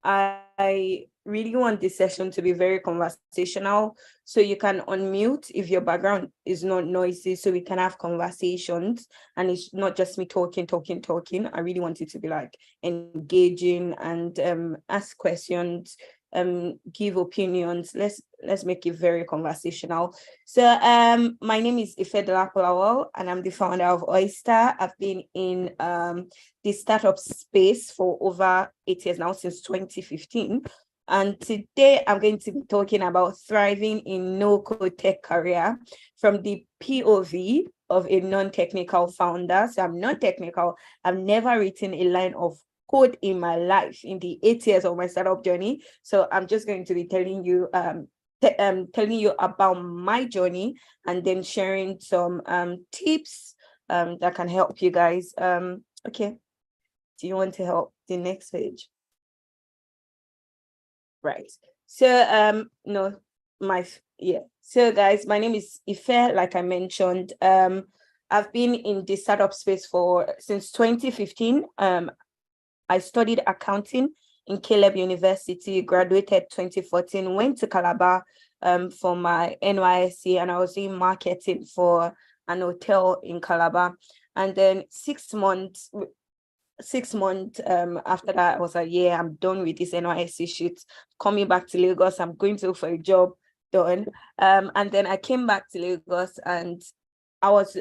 I really want this session to be very conversational. So you can unmute if your background is not noisy, so we can have conversations and it's not just me talking. I really want it to be like engaging and ask questions, give opinions. Let's make it very conversational. So my name is Ifedla Lawal and I'm the founder of Oyster. I've been in the startup space for over 8 years now, since 2015. And today I'm going to be talking about thriving in no-code tech career from the POV of a non-technical founder. So I'm not technical. I've never written a line of code in my life in the 8 years of my startup journey. So I'm just going to be telling you about my journey and then sharing some tips that can help you guys. Okay. Do you want to help the next page? Right. So no, So guys, my name is Ife, like I mentioned. I've been in the startup space since 2015. I studied accounting in Caleb University, graduated 2014, went to Calabar for my NYSC, and I was doing marketing for an hotel in Calabar. And then 6 months after that, I was like, yeah, I'm done with this NYSC shit. Coming back to Lagos, I'm going to look for a job. Done. And then I came back to Lagos and I was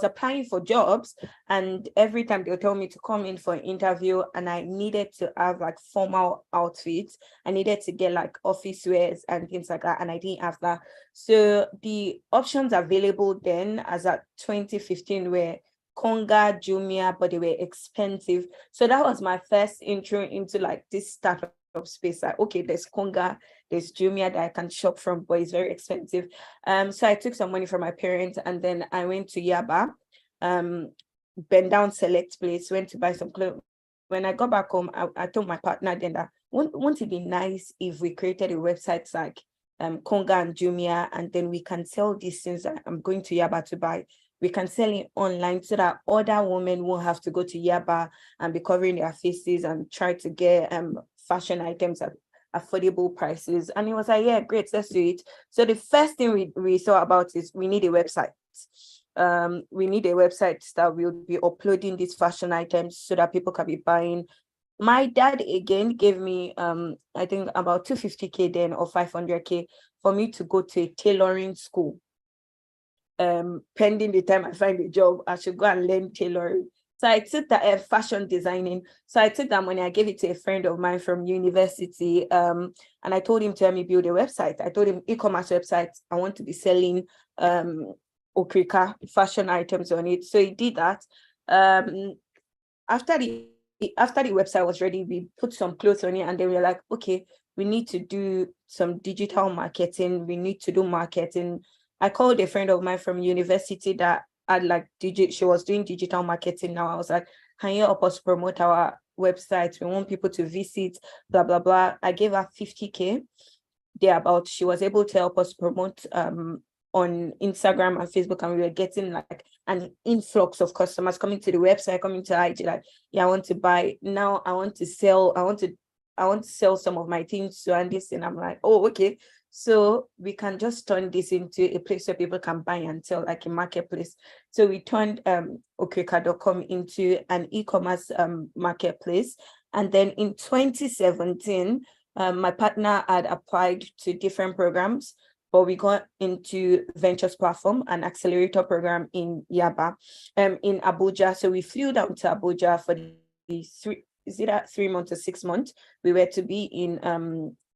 applying for jobs, and every time they'll tell me to come in for an interview, and I needed to have like formal outfits. I needed to get like office wears and things like that, and I didn't have that. So the options available then, as at 2015, were Konga, Jumia, but they were expensive. So that was my first intro into like this startup space. Like, okay, there's Konga, there's Jumia that I can shop from, but it's very expensive. So I took some money from my parents and then I went to Yaba, bend down select place, went to buy some clothes. When I got back home, I told my partner then that won't it be nice if we created a website like Konga and Jumia, and then we can sell these things that I'm going to Yaba to buy. We can sell it online so that other women won't have to go to Yaba and be covering their faces and try to get fashion items at affordable prices. And he was like, yeah, great, let's do it. So the first thing we saw about is we need a website. We need a website that will be uploading these fashion items so that people can be buying. My dad again gave me I think about 250K then, or 500K, for me to go to a tailoring school. Pending the time I find a job, I should go and learn tailoring. So I took that fashion designing. So I took that money, I gave it to a friend of mine from university, and I told him to help me build a website. I told him e-commerce website, I want to be selling Okrika fashion items on it. So he did that. After the website was ready, we put some clothes on it, and then we were like, okay, we need to do some digital marketing. We need to do marketing. I called a friend of mine from university that had like she was doing digital marketing now. I was like, can you help us promote our website? We want people to visit, blah, blah, blah. I gave her 50K thereabout. She was able to help us promote on Instagram and Facebook, and we were getting like an influx of customers coming to the website, coming to IG, like, yeah, I want to buy now. I want to sell some of my things to and this, and I'm like, oh, okay. So we can just turn this into a place where people can buy and sell, like a marketplace. So we turned Okrika.com into an e-commerce marketplace. And then in 2017, my partner had applied to different programs, but we got into Ventures Platform, an accelerator program in Yaba, in Abuja. So we flew down to Abuja for the 3 months or 6 months. We were to be in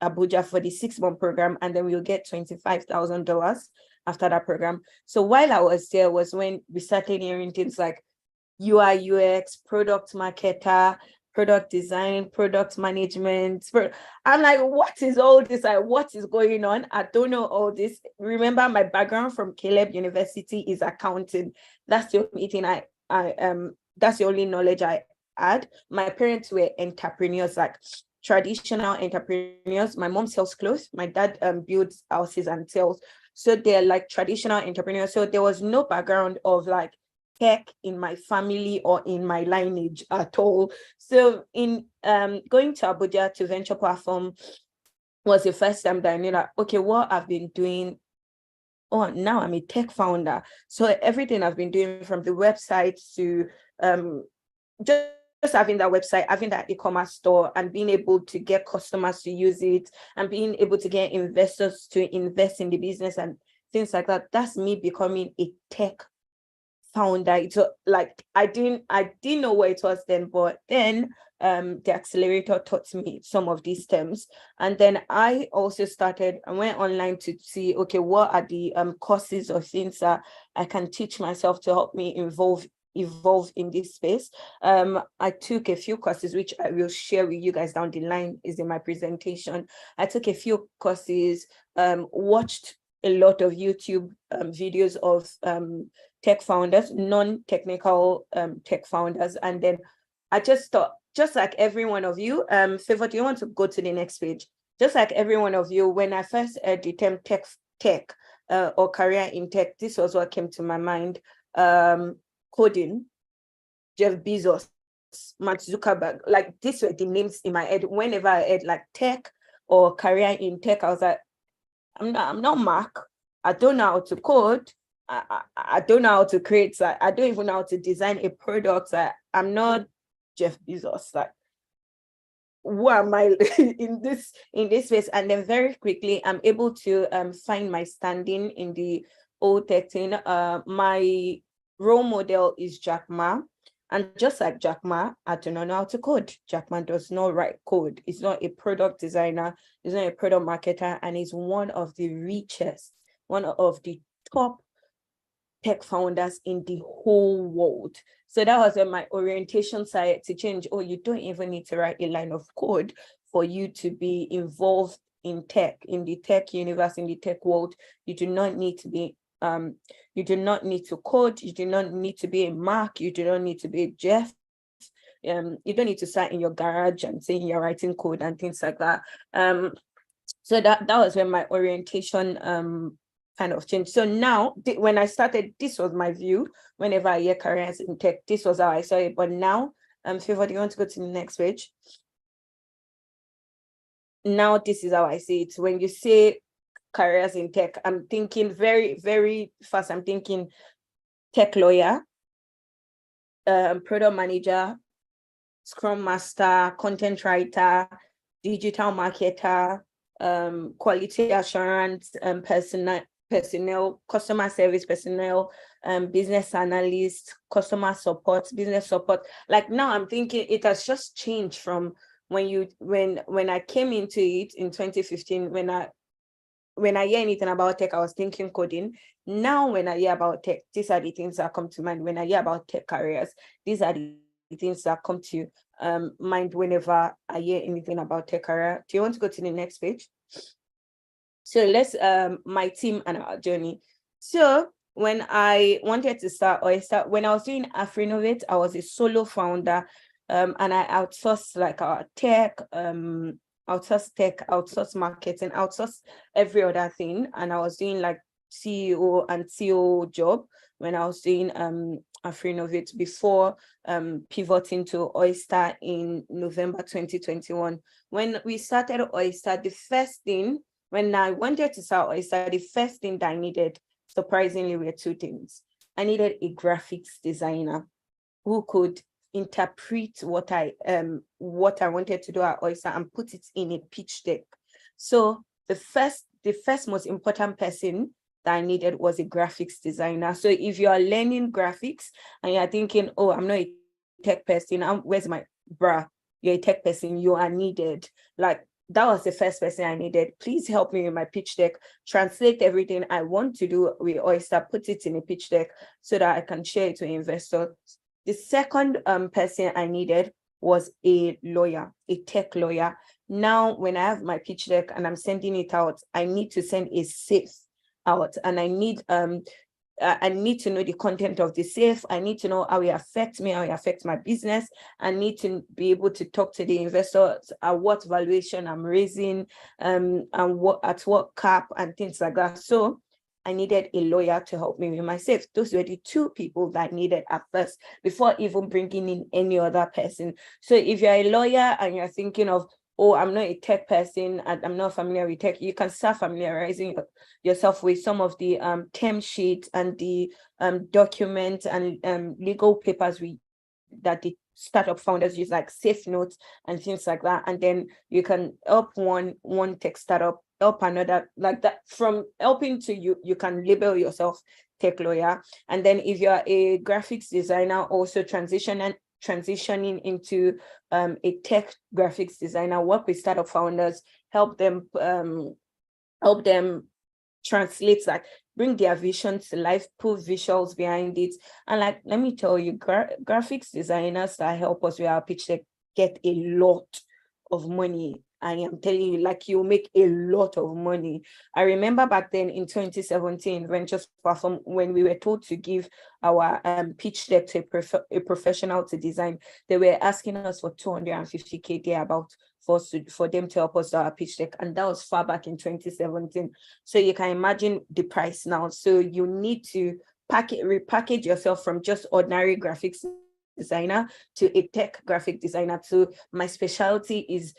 Abuja for the 6-month program, and then we'll get $25,000 after that program. So while I was there was when we started hearing things like UI, UX, product marketer, product design, product management. I'm like, what is all this? Like, what is going on? I don't know all this. Remember, my background from Caleb University is accounting. That's the only thing that's the only knowledge I had. My parents were entrepreneurs, like traditional entrepreneurs. My mom sells clothes. My dad builds houses and sells. So they're like traditional entrepreneurs. So there was no background of like tech in my family or in my lineage at all. So in going to Abuja to venture platform was the first time that I knew that, okay, what I've been doing, oh, now I'm a tech founder. So everything I've been doing, from the website to just having that website, having that e-commerce store, and being able to get customers to use it, and being able to get investors to invest in the business and things like that. That's me becoming a tech founder. It's like I didn't know what it was then, but then the accelerator taught me some of these terms, and then I also I went online to see, okay, what are the courses or things that I can teach myself to help me evolve in this space. I took a few courses, which I will share with you guys down the line, is in my presentation. I took a few courses, watched a lot of YouTube videos of tech founders, non-technical tech founders. And then I just thought, just like every one of you, Favor, do you want to go to the next page? Just like every one of you, when I first heard the term tech or career in tech, this was what came to my mind. Coding, Jeff Bezos, Mark Zuckerberg, like these were the names in my head. Whenever I heard like tech or career in tech, I was like, I'm not Mark. I don't know how to code. I don't know how to create. I don't even know how to design a product. I'm not Jeff Bezos. Like, who am I in this space? And then very quickly, I'm able to find my standing in the old tech thing. My role model is Jack Ma. And just like Jack Ma, I do not know how to code. Jack Ma does not write code. He's not a product designer. He's not a product marketer. And he's one of the richest, one of the top tech founders in the whole world. So that was when my orientation started to change. Oh, you don't even need to write a line of code for you to be involved in tech, in the tech universe, in the tech world. You do not need to be you do not need to code. You do not need to be a Mark. You do not need to be a Jeff. You don't need to sit in your garage and saying you're writing code and things like that. So that was when my orientation kind of changed. So now, when I started, this was my view. Whenever I hear careers in tech, this was how I saw it. But now, Favor, do you want to go to the next page? Now, this is how I see it. When you say careers in tech, I'm thinking very, very fast. I'm thinking tech lawyer, product manager, scrum master, content writer, digital marketer, quality assurance personnel, customer service personnel, business analyst, customer support, business support. Like now I'm thinking it has just changed from when I came into it in 2015, when I hear anything about tech, I was thinking coding. Now, when I hear about tech, these are the things that come to mind. When I hear about tech careers, these are the things that come to mind whenever I hear anything about tech career. Do you want to go to the next page? So let's my team and our journey. So when I wanted to start when I was doing Afrinnovate, I was a solo founder, and I outsourced like our tech, outsource marketing, outsource every other thing. And I was doing like CEO and COO job when I was doing Afrinnovate before pivoting to Oyster in November 2021. When we started Oyster, the first thing, when I wanted to start Oyster, the first thing that I needed, surprisingly, were two things. I needed a graphics designer who could interpret what I wanted to do at Oyster and put it in a pitch deck. So the first most important person that I needed was a graphics designer. So if you are learning graphics and you're thinking, oh, I'm not a tech person, where's my bruh? You're a tech person, you are needed. Like, that was the first person I needed. Please help me with my pitch deck, translate everything I want to do with Oyster, put it in a pitch deck so that I can share it to investors. The second person I needed was a lawyer, a tech lawyer. Now, when I have my pitch deck and I'm sending it out, I need to send a safe out, and I need to know the content of the safe. I need to know how it affects me, how it affects my business. I need to be able to talk to the investors at what valuation I'm raising, and at what cap and things like that. So I needed a lawyer to help me with my safe. Those were the two people that I needed at first before even bringing in any other person. So if you're a lawyer and you're thinking of, oh, I'm not a tech person and I'm not familiar with tech, you can start familiarizing yourself with some of the term sheets and the documents and legal papers that the startup founders use, like safe notes and things like that. And then you can help one tech startup, help another, like that. From helping to you can label yourself tech lawyer. And then if you're a graphics designer, also transitioning into a tech graphics designer, work with startup founders, help them translate, like bring their vision to life, put visuals behind it. And like, let me tell you, graphics designers that help us with our pitch deck get a lot of money. I am telling you, like, you make a lot of money. I remember back then in 2017, when we were told to give our pitch deck to a professional to design, they were asking us for 250K there about for them to help us do our pitch deck. And that was far back in 2017. So you can imagine the price now. So you need to repackage yourself from just ordinary graphics designer to a tech graphic designer. So my specialty is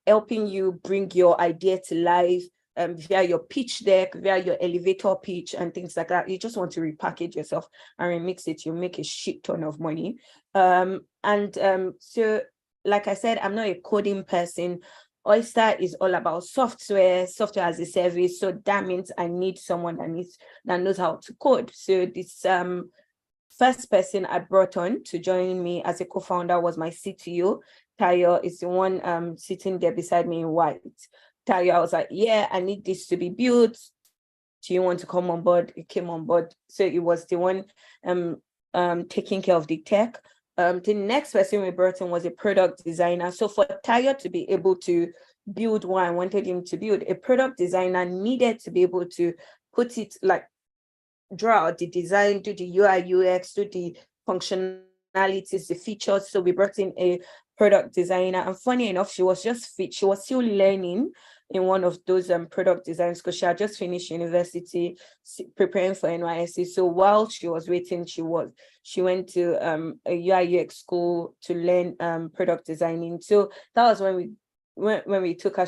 helping you bring your idea to life via your pitch deck, via your elevator pitch and things like that. You just want to repackage yourself and remix it. You make a shit ton of money. So like I said, I'm not a coding person. Oyster is all about software as a service. So that means I need someone that knows how to code. So this first person I brought on to join me as a co-founder was my CTO. Tayo is the one sitting there beside me in white. Tayo, I was like, yeah, I need this to be built. Do you want to come on board? It came on board. So it was the one taking care of the tech. The next person we brought in was a product designer. So for Tayo to be able to build what I wanted him to build, a product designer needed to be able to put it, like, draw out the design, do the UI, UX, do the functionalities, the features. So we brought in a product designer. And funny enough, she was still learning in one of those product designs because she had just finished university, preparing for NYSC. So while she was waiting, she went to a UI UX school to learn product designing. So that was when we took her.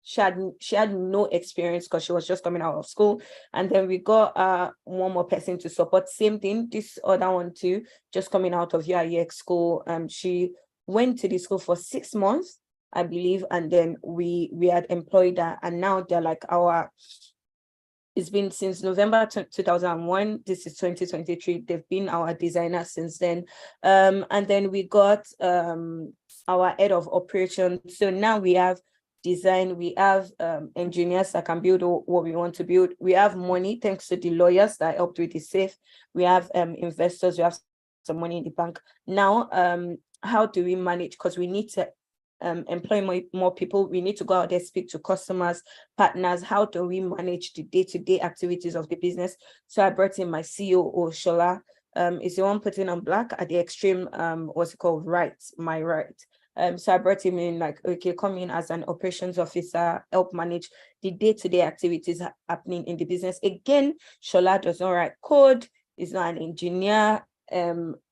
She had no experience because she was just coming out of school. And then we got one more person to support. Same thing, this other one too, just coming out of UI UX school. She went to the school for 6 months, I believe, and then we had employed her, and now they're like it's been since November 2001. This is 2023. They've been our designers since then. And then we got our head of operations. So now we have design, we have engineers that can build what we want to build. We have money thanks to the lawyers that helped with the safe. We have investors, we have some money in the bank. Now, how do we manage? Because we need to employ more people. We need to go out there, speak to customers, partners. How do we manage the day-to-day activities of the business? So I brought in my COO, Shola. Is the one putting on black at the extreme, what's it called, right, my right. So I brought him in, like, okay, come in as an operations officer, help manage the day-to-day activities happening in the business. Again, Shola does not write code, is not an engineer,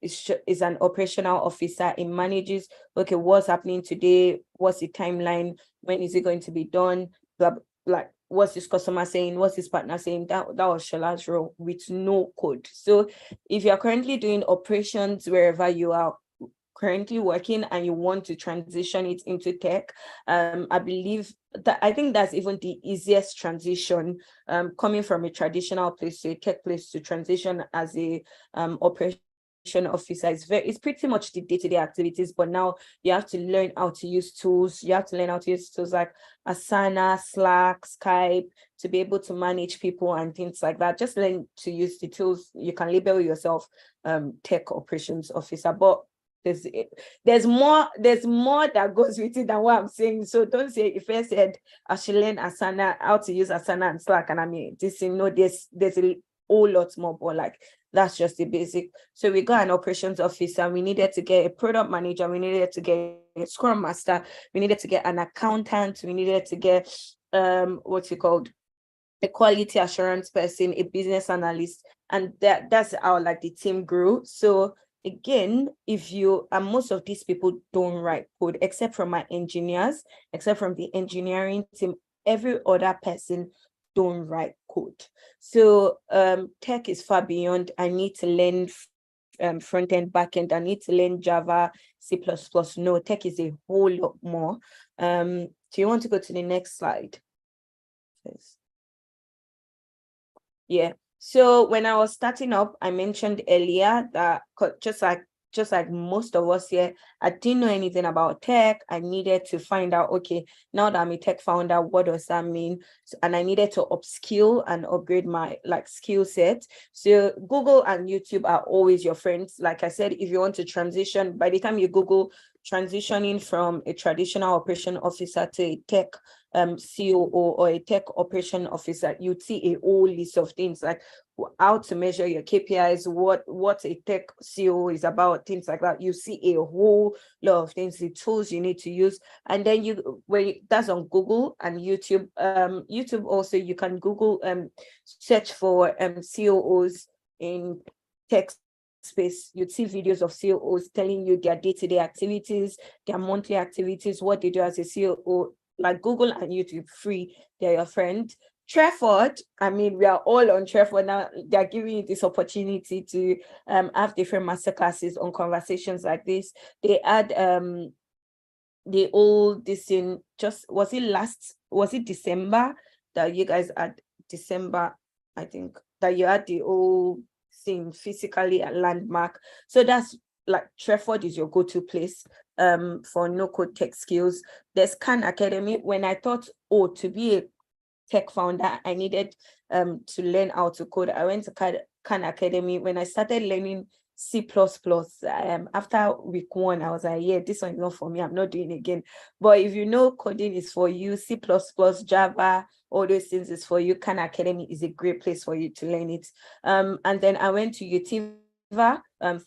is an operational officer. It manages, okay, what's happening today, what's the timeline, when is it going to be done, blah, like, what's this customer saying, what's this partner saying. That was Shola's role with no code. So if you're currently doing operations wherever you are currently working and you want to transition it into tech, I think that's even the easiest transition, coming from a traditional place to a tech place, to transition as a operation officer. It's pretty much the day-to-day activities, but now you have to learn how to use tools. You have to learn how to use tools like Asana, Slack, Skype, to be able to manage people and things like that. Just learn to use the tools. You can label yourself tech operations officer, but there's more that goes with it than what I'm saying. So don't say, if I said I should learn Asana, how to use Asana and Slack, and I mean this, there's a whole lot more, but like, that's just the basic. So we got an operations officer, we needed to get a product manager, we needed to get a scrum master, we needed to get an accountant, we needed to get what's it called, a quality assurance person, a business analyst, and that's how like the team grew. So again, if you and most of these people don't write code, except from my engineers, except from the engineering team, every other person don't write code. So tech is far beyond. I need to learn front end, back end. I need to learn Java, C++. No, tech is a whole lot more. Do you want to go to the next slide? Please. Yeah. So when I was starting up, I mentioned earlier that just like most of us here, I didn't know anything about tech. I needed to find out, okay, now that I'm a tech founder, what does that mean? And I needed to upskill and upgrade my like skill set. So Google and YouTube are always your friends. Like I said, if you want to transition, by the time you Google transitioning from a traditional operation officer to a tech COO or a tech operation officer, you'd see a whole list of things like how to measure your KPIs, what a tech COO is about, things like that. You see a whole lot of things, the tools you need to use. And then that's on Google and YouTube. YouTube also, you can Google search for COOs in tech space. You'd see videos of COOs telling you their day-to-day activities, their monthly activities, what they do as a COO. Like Google and YouTube, free, they're your friend. Treford, I mean, we are all on Treford now. They're giving you this opportunity to have different masterclasses on conversations like this. They add was it December that you guys had December, I think, that you had the whole thing physically at Landmark. So that's like Treford is your go-to place for no-code tech skills. There's Khan Academy. When I thought, to be a tech founder, I needed to learn how to code, I went to Khan Academy. When I started learning C++, after week 1, I was like, yeah, this one is not for me. I'm not doing it again. But if you know coding is for you, C++, Java, all those things is for you, Khan Academy is a great place for you to learn it. And then I went to Utiva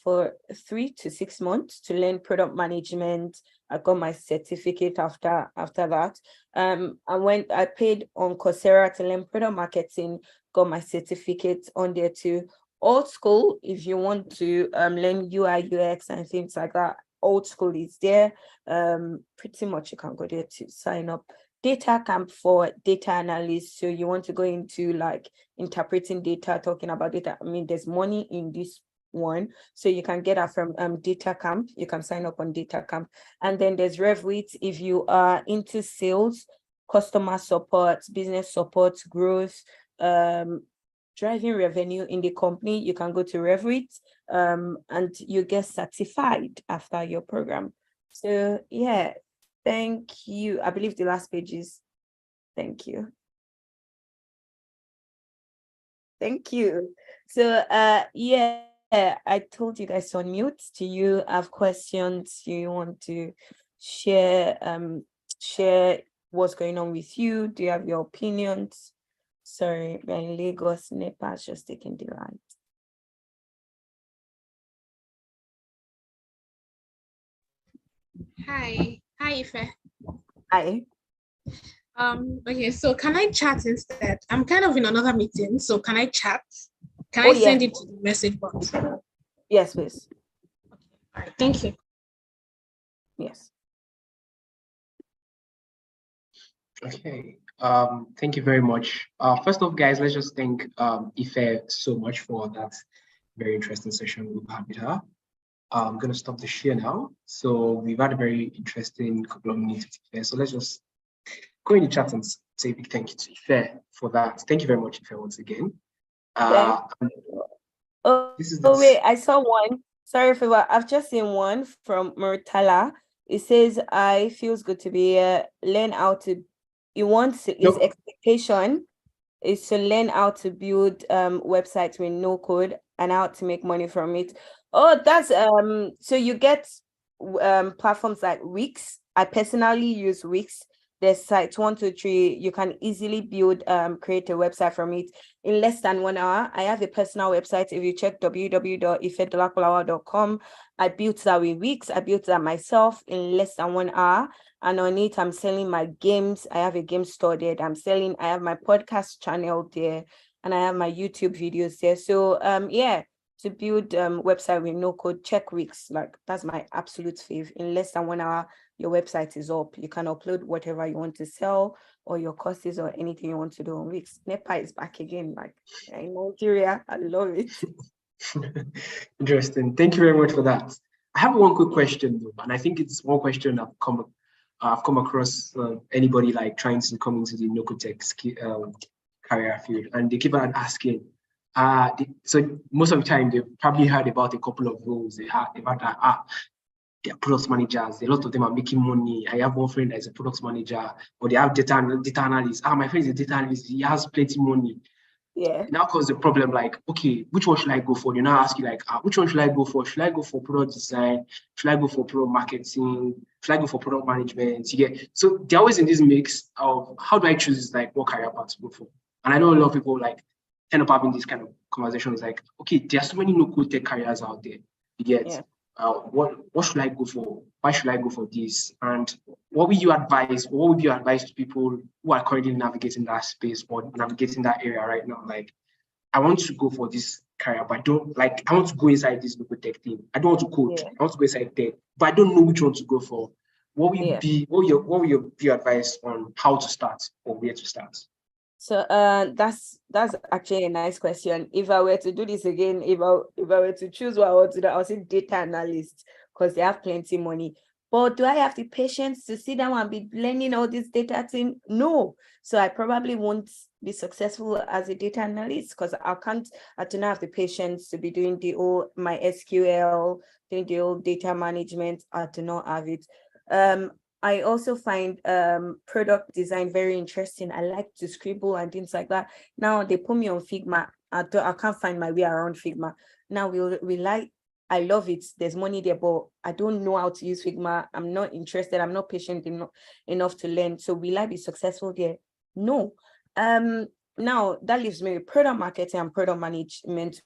for 3 to 6 months to learn product management. I got my certificate after that. I paid on Coursera to learn product marketing, got my certificate on there too. Old School, if you want to learn UI, UX and things like that, Old School is there. Pretty much you can go there to sign up. Data Camp for data analysts. So you want to go into like interpreting data, talking about data. I mean, there's money in this one, so you can get that from Data Camp. You can sign up on Data Camp. And then there's RevWit if you are into sales, customer support, business support, growth, driving revenue in the company. You can go to RevWit and you get certified after your program. So yeah, thank you. I believe the last page is thank you. Thank you. So yeah, I told you guys to unmute. Do you have questions? Do you want to share what's going on with you? Do you have your opinions? Sorry, we're in Lagos. Nepal's just taking the ride. Hi, Ife. Hi. Okay, so can I chat instead? I'm kind of in another meeting, so can I chat? Can I send it to the message box? Yes, please. Okay. All right, thank you. Yes. Okay. Thank you very much. First off, guys, let's just thank Ife so much for that very interesting session we've had with her. I'm going to stop the share now. So we've had a very interesting couple of minutes with Ife. So let's just go in the chat and say a big thank you to Ife for that. Thank you very much, Ife, once again. Wait, I saw one. Sorry for I've just seen one from Murtala. It says, I feels good to be here. Learn how to, his expectation is to learn how to build websites with no code and how to make money from it. Oh, that's so you get platforms like Wix. I personally use Wix. There's sites 1, 2, 3. You can easily build create a website from it in less than 1 hour. I have a personal website. If you check www.ifedolakolawa.com, I built that with Wix. I built that myself in less than 1 hour. And on it, I'm selling my games. I have a game store there. I have my podcast channel there, and I have my YouTube videos there. So yeah, to build website with no code, check Wix. Like, that's my absolute fave. In less than 1 hour, your website is up. You can upload whatever you want to sell, or your courses, or anything you want to do on Wix. NEPA is back again, like in Nigeria. I love it. Interesting. Thank you very much for that. I have one quick question though, and I think it's one question I've come across anybody like trying to come into the no-code tech career field, and they keep on asking. So most of the time they've probably heard about a couple of roles they had about that. They're product managers. A lot of them are making money. I have one friend that's a product manager, or they have data analyst. My friend is a data analyst. He has plenty money. Yeah. It now causes the problem like, okay, which one should I go for? You now ask you like, which one should I go for? Should I go for product design? Should I go for product marketing? Should I go for product management? You get, so they're always in this mix of how do I choose like what career path to go for? And I know a lot of people like end up having these kind of conversations like, okay, there are so many no-code tech careers out there. You get, Yeah. What should I go for? Why should I go for this? And what would you advise? What would you advise to people who are currently navigating that space or navigating that area right now? Like, I want to go for this career, but I don't like. I want to go inside this local tech thing. I don't want to code. Yeah. I want to go inside tech, but I don't know which one to go for. What will Yeah. be? What will your advice on how to start or where to start? So that's actually a nice question. If I were to do this again, if I were to choose what I want to do, I'll say data analyst, because they have plenty money. But do I have the patience to sit down and be learning all this data thing? No. So I probably won't be successful as a data analyst, because I do not have the patience to be doing my SQL, doing the old data management. I do not have it. I also find product design very interesting. I like to scribble and things like that. Now they put me on Figma. I can't find my way around Figma. Now I love it. There's money there, but I don't know how to use Figma. I'm not interested. I'm not patient enough to learn. So will I be successful there? No. Now that leaves me with product marketing and product management,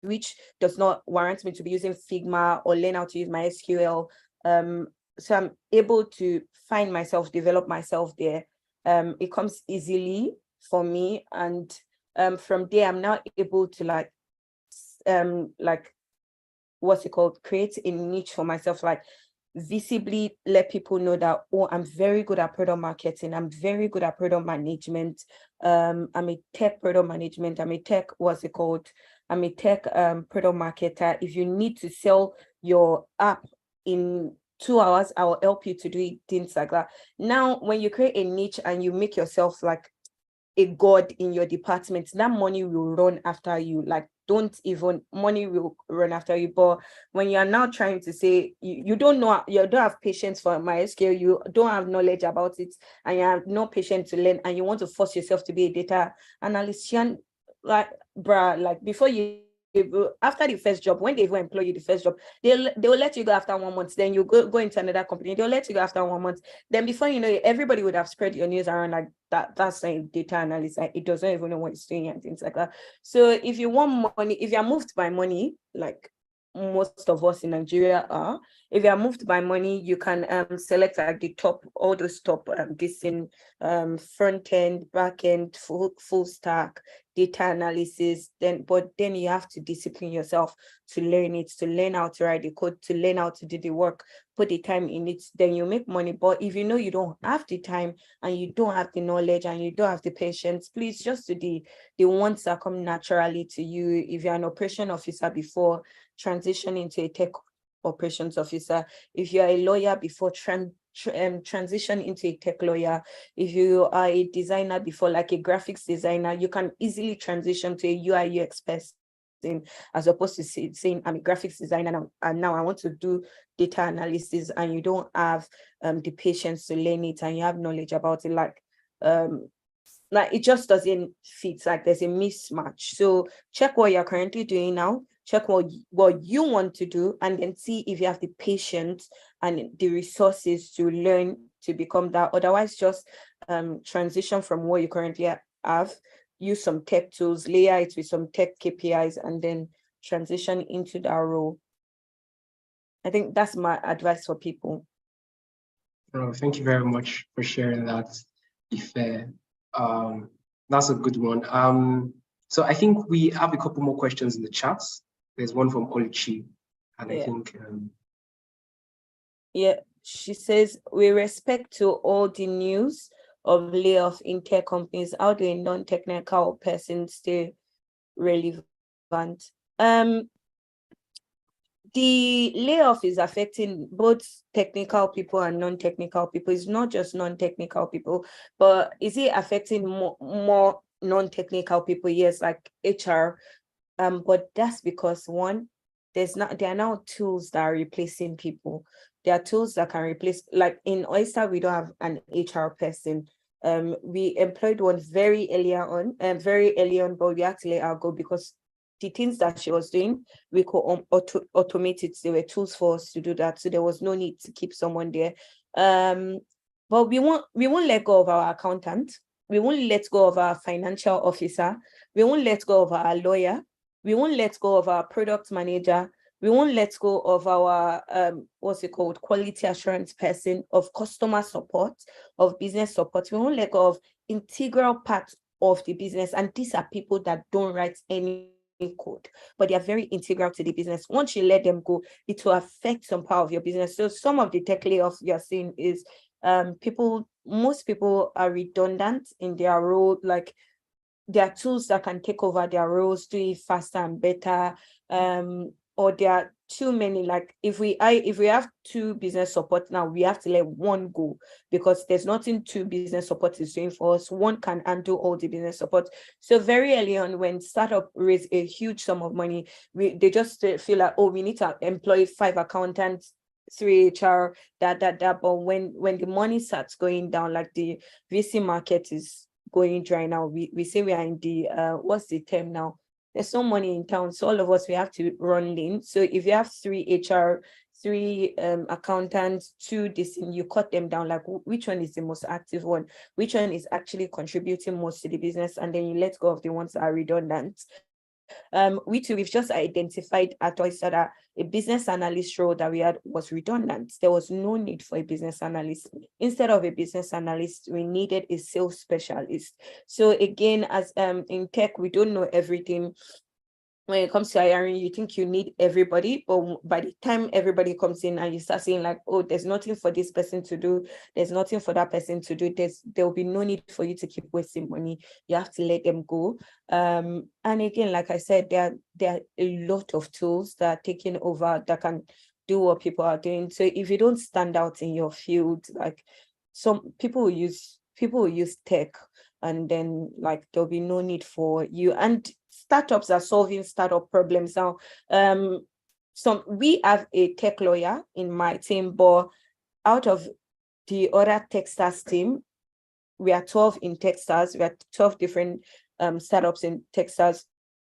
which does not warrant me to be using Figma or learn how to use my SQL. So I'm able to find myself, develop myself there. It comes easily for me. And from there, I'm now able to create a niche for myself, like visibly let people know that, oh, I'm very good at product marketing. I'm very good at product management. I'm a tech product management. I'm a tech product marketer. If you need to sell your app in 2 hours, I will help you to do it, things like that. Now, when you create a niche and you make yourself like a god in your department, that money will run after you. Like, money will run after you. But when you are now trying to say you don't have patience for MySQL, you don't have knowledge about it, and you have no patience to learn, and you want to force yourself to be a data analyst, like, bruh, like before after the first job, when they even employ you the first job, they will let you go after 1 month. Then you go into another company, they'll let you go after 1 month. Then before you know it, everybody would have spread your news around like that's a data analyst. Like, it doesn't even know what it's doing and things like that. So if you want money, if you're moved by money, like most of us in Nigeria are, if you are moved by money, you can select like the top, all those top front end, back end, full stack, data analysis. Then you have to discipline yourself to learn it, to learn how to write the code, to learn how to do the work, put the time in it, then you make money. But if you know you don't have the time and you don't have the knowledge and you don't have the patience, please just do the ones that come naturally to you. If you're an operation officer before, transition into a tech operations officer. If you're a lawyer before, transition into a tech lawyer. If you are a designer before, like a graphics designer, you can easily transition to a UI UX person, as opposed to saying I'm a graphics designer and now I want to do data analysis, and you don't have the patience to learn it and you have knowledge about it. Like it just doesn't fit. Like, there's a mismatch. So check what you're currently doing now, check what you want to do, and then see if you have the patience and the resources to learn to become that. Otherwise, just transition from what you currently have, use some tech tools, layer it with some tech KPIs, and then transition into that role. I think that's my advice for people. Oh, thank you very much for sharing that, Ife. That's a good one. So I think we have a couple more questions in the chats. There's one from Oluchi, and I Yeah. think Yeah, she says, with respect to all the news of layoff in tech companies, how do a non-technical person stay relevant? The layoff is affecting both technical people and non-technical people. It's not just non-technical people, but is it affecting more non-technical people? Yes, like HR. But that's because one, there are now tools that are replacing people. There are tools that can replace, like in Oyster, we don't have an HR person. We employed one very early on, but we had to let her go because the things that she was doing, we could automate it. There were tools for us to do that, so there was no need to keep someone there. But we won't let go of our accountant. We won't let go of our financial officer. We won't let go of our lawyer. We won't let go of our product manager. We won't let go of our quality assurance person, of customer support, of business support. We won't let go of integral parts of the business. And these are people that don't write any code, but they are very integral to the business. Once you let them go, it will affect some part of your business. So some of the tech layoffs you're seeing is most people are redundant in their role. Like, there are tools that can take over their roles, do it faster and better. Or there are too many. Like, if we have two business support now, we have to let one go because there's nothing two business support is doing for us. One can handle all the business support. So very early on, when startup raise a huge sum of money, they just feel like, oh, we need to employ 5 accountants, 3 HR, that. But when the money starts going down, like the VC market is going dry now, we say we are in the what's the term now? There's no money in town, so all of us, we have to run lean. So if you have 3 HR, 3 accountants, 2 this, and you cut them down, like which one is the most active one, which one is actually contributing most to the business, and then you let go of the ones that are redundant. We've just identified at Oyster that a business analyst role that we had was redundant. There was no need for a business analyst. Instead of a business analyst, we needed a sales specialist. So again, as in tech, we don't know everything. When it comes to hiring, you think you need everybody, but by the time everybody comes in and you start saying like, oh, there's nothing for this person to do, there's nothing for that person to do, there will be no need for you to keep wasting money. You have to let them go. And again, like I said, there are a lot of tools that are taking over that can do what people are doing. So if you don't stand out in your field, like some people will use tech, and then like there'll be no need for you. And startups are solving startup problems now. We have a tech lawyer in my team, but out of the other Techstars team, we are 12 in Techstars. We are 12 different startups in Techstars.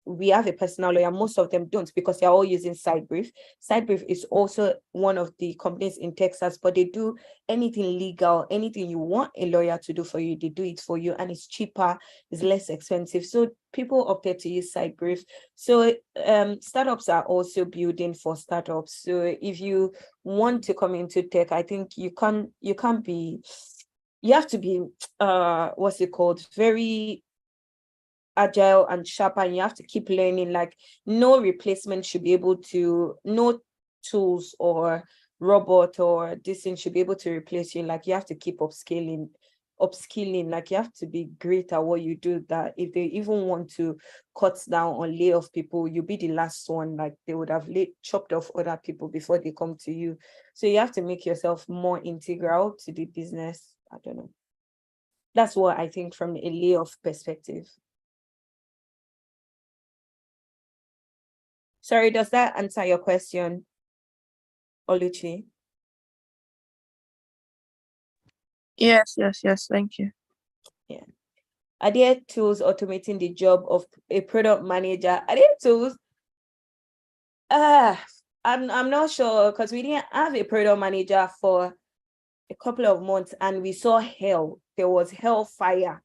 We have a personal lawyer. Most of them don't, because they're all using SideBrief. SideBrief is also one of the companies in Texas, but they do anything legal, anything you want a lawyer to do for you, they do it for you, and it's cheaper, it's less expensive. So people opted to use SideBrief. So startups are also building for startups. So if you want to come into tech, I think you have to be very agile and sharp, and you have to keep learning. Like, no replacement should be able to, no tools or robot or this thing should be able to replace you. Like, you have to keep upskilling. Like, you have to be great at what you do, that if they even want to cut down or lay off people, you'll be the last one. Like, they would have chopped off other people before they come to you. So you have to make yourself more integral to the business. I don't know. That's what I think from a layoff perspective. Sorry, does that answer your question, Oluchi? Yes. Thank you. Yeah. Are there tools automating the job of a product manager? Are there tools? I'm not sure, because we didn't have a product manager for a couple of months, and we saw hell. There was hellfire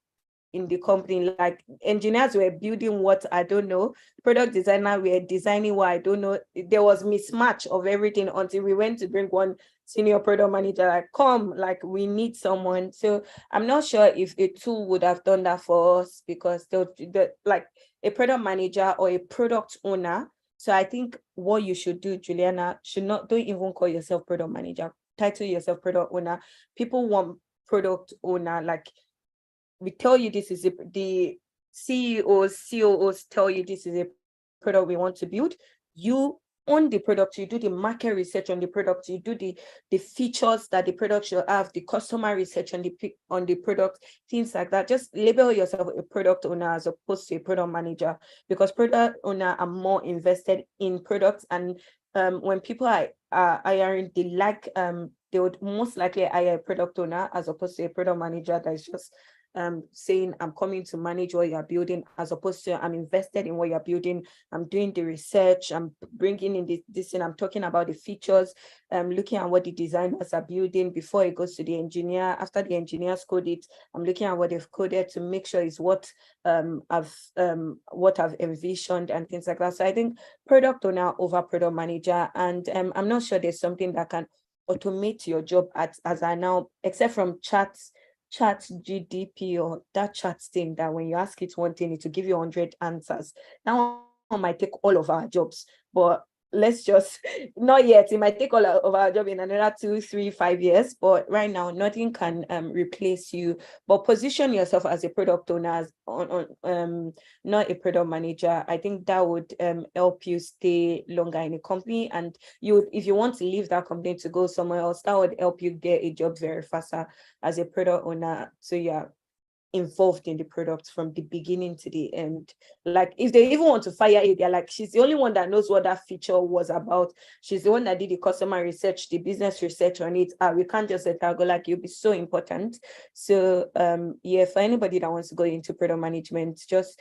in the company. Like, engineers were building what I don't know, product designer were designing what I don't know. There was mismatch of everything until we went to bring one senior product manager, like, come, like, we need someone. So I'm not sure if a tool would have done that for us, because like a product manager or a product owner. So I think what you should do, Juliana, don't even call yourself product manager, title yourself product owner. People want product owner. Like, we tell you this is the CEOs, COOs tell you this is a product we want to build. You own the product, you do the market research on the product, you do the features that the product should have, the customer research on the product, things like that. Just label yourself a product owner as opposed to a product manager, because product owner are more invested in products. And when people are hiring, they would most likely hire a product owner as opposed to a product manager that is just saying, I'm coming to manage what you're building, as opposed to, I'm invested in what you're building, I'm doing the research, I'm bringing in this and I'm talking about the features, looking at what the designers are building before it goes to the engineer. After the engineers code it, I'm looking at what they've coded to make sure it's what I've envisioned and things like that. So I think product owner over product manager. And I'm not sure there's something that can automate your job as I now, except from chat GDP or that chat thing that when you ask it one thing, it will give you 100 answers. That one might take all of our jobs, but let's just not yet. It might take all of our job in another 2, 3, 5 years, but right now nothing can replace you. But position yourself as a product owner, not a product manager. I think that would help you stay longer in a company. And if you want to leave that company to go somewhere else, that would help you get a job very faster as a product owner. So yeah, involved in the product from the beginning to the end. Like, if they even want to fire you, they're like, she's the only one that knows what that feature was about. She's the one that did the customer research, the business research on it. We can't just let her go. Like, you'll be so important. So yeah, for anybody that wants to go into product management, just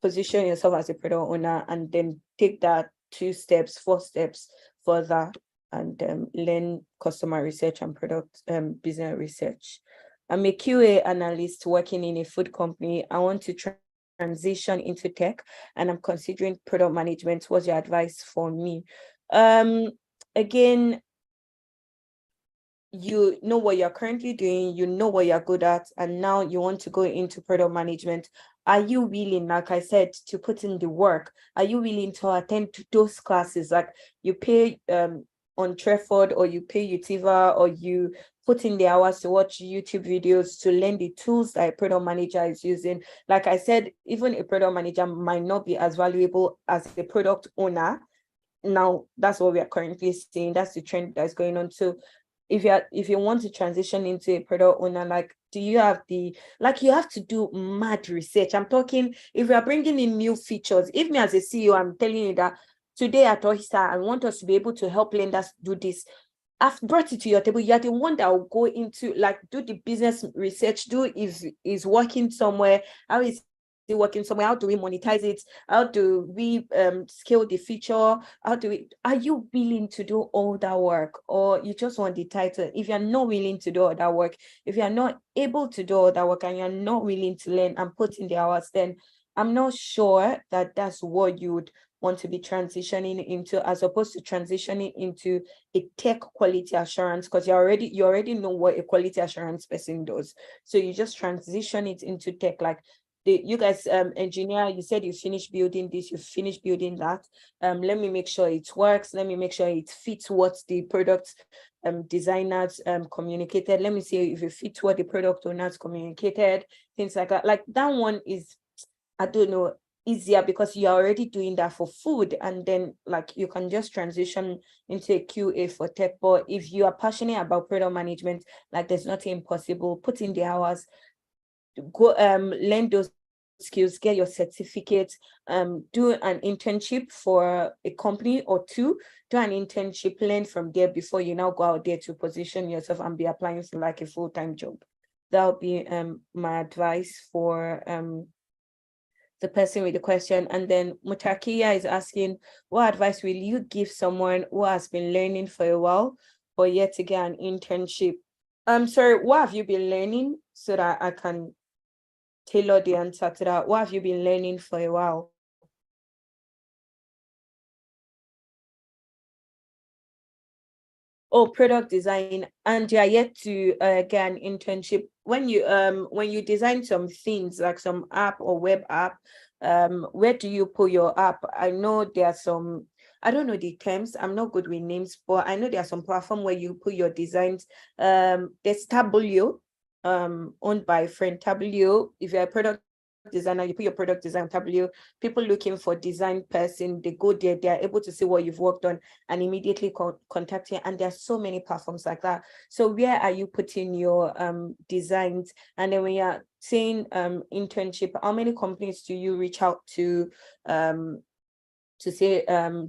position yourself as a product owner, and then take that 4 steps further, and learn customer research and product business research. I'm a QA analyst working in a food company. I want to transition into tech, and I'm considering product management. What's your advice for me? Again, you know what you're currently doing, you know what you're good at, and now you want to go into product management. Are you willing, like I said, to put in the work? Are you willing to attend to those classes? Like, you pay on Treford, or you pay Utiva, or you put in the hours to watch YouTube videos to learn the tools that a product manager is using. Like I said, even a product manager might not be as valuable as a product owner. Now, that's what we are currently seeing. That's the trend that's going on. So if you want to transition into a product owner, like, do you have you have to do mad research. I'm talking, if we are bringing in new features, if me as a CEO, I'm telling you that today at Oyster, I want us to be able to help lenders do this. I've brought it to your table. You're the one that will go into, like, do the business research, do if is working somewhere, how is it working somewhere, how do we monetize it, how do we scale the feature, are you willing to do all that work, or you just want the title? If you're not willing to do all that work, if you're not able to do all that work, and you're not willing to learn and put in the hours, then I'm not sure that that's what you would want to be transitioning into, as opposed to transitioning into a tech quality assurance, because you already know what a quality assurance person does. So you just transition it into tech. Like, you guys, engineer, you said you finished building this, you finished building that. Let me make sure it works. Let me make sure it fits what the product designers communicated. Let me see if it fits what the product owners communicated, things like that. Like, that one is, I don't know, easier, because you're already doing that for food, and then, like, you can just transition into a QA for tech. But if you are passionate about product management, like, there's nothing impossible. Put in the hours, go learn those skills, get your certificate, do an internship for a company or two, do an internship, learn from there before you now go out there to position yourself and be applying for, like, a full-time job. That would be my advice for the person with the question. And then Mutakia is asking, what advice will you give someone who has been learning for a while but yet to get an internship? Sorry, what have you been learning, so that I can tailor the answer to that? What have you been learning for a while? oh, product design, and you are yet to get an internship, when you design some things like some app or web app, where do you put your app? I know there are some, I don't know the terms, I'm not good with names, but I know there are some platform where you put your designs. There's Tableau, owned by friend Tableau. If you're a product designer, you put your product design on Tableau. People looking for design person, they go there, they're able to see what you've worked on and immediately contact you. And there's so many platforms like that. So where are you putting your designs? And then when you're saying internship, how many companies do you reach out to say,